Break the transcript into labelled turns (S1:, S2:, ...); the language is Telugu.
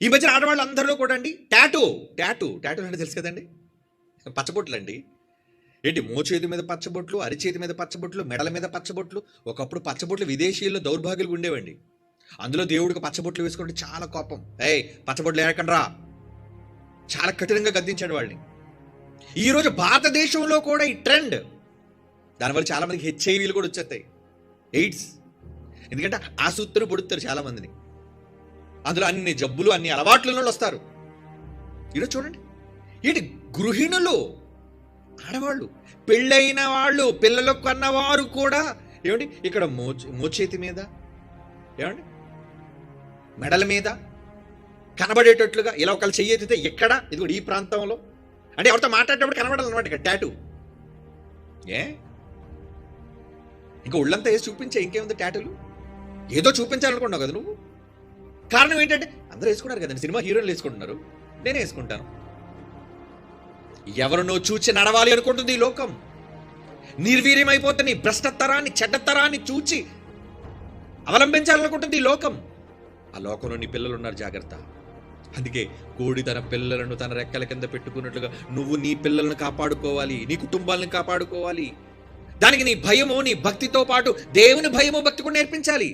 S1: ఈ మధ్యన ఆడవాళ్ళు అందరిలో కూడా అండి టాటూ అంటే తెలుసు కదండి, పచ్చబొట్లు అండి. ఏంటి మోచేతి మీద పచ్చబొట్లు, అరిచేతి మీద పచ్చబొట్లు, మెడల మీద పచ్చబొట్లు. ఒకప్పుడు పచ్చబొట్లు విదేశీయుల్లో దౌర్భాగ్యులు ఉండేవండి. అందులో దేవుడికి పచ్చబొట్లు వేసుకుంటే చాలా కోపం. పచ్చబొట్లు వేయకండి రా, చాలా కఠినంగా గద్దించాడు వాళ్ళని. ఈరోజు భారతదేశంలో కూడా ఈ ట్రెండ్, దానివల్ల చాలా మందికి హెచ్ఐవీలు కూడా వచ్చేస్తాయి, ఎయిడ్స్. ఎందుకంటే ఆ సూత్రం పొడుస్తారు చాలా మందిని. అందులో అన్ని జబ్బులు, అన్ని అలవాట్ల వస్తారు. ఈరోజు చూడండి, ఏంటి గృహిణులు, ఆడవాళ్ళు, పెళ్ళైన వాళ్ళు, పిల్లలు కన్నవారు కూడా ఏమండి ఇక్కడ మోచేతి మీద, ఏమండి మెడల మీద కనబడేటట్లుగా ఇలా ఒకళ్ళు చెయ్యెత్తితే ఎక్కడ, ఇది కూడా ఈ ప్రాంతంలో, అంటే ఎవరితో మాట్లాడేటప్పుడు కనబడాలన్నమాట ఇక్కడ టాటూ. ఇంకా ఒళ్ళంతా వేసి చూపించే, ఇంకేముంది టాటూలు, ఏదో చూపించాలనుకున్నావు కదా నువ్వు. కారణం ఏంటంటే అందరూ వేసుకున్నారు కదండి, సినిమా హీరోలు వేసుకుంటున్నారు, నేనే వేసుకుంటాను. ఎవరినో చూచి నడవాలి అనుకుంటుంది ఈ లోకం. నిర్వీర్యమైపోతుంది, భ్రష్టతరాన్ని, చెడ్డతరాన్ని చూచి అవలంబించాలనుకుంటుంది ఈ లోకం. ఆ లోకంలో నీ పిల్లలు ఉన్నారు, జాగ్రత్త. అందుకే కోడి తన పిల్లలను తన రెక్కల కింద పెట్టుకున్నట్లుగా నువ్వు నీ పిల్లలను కాపాడుకోవాలి, నీ కుటుంబాలను కాపాడుకోవాలి. దానికి నీ భయము, నీ భక్తితో పాటు దేవుని భయము, భక్తి కూడా నేర్పించాలి.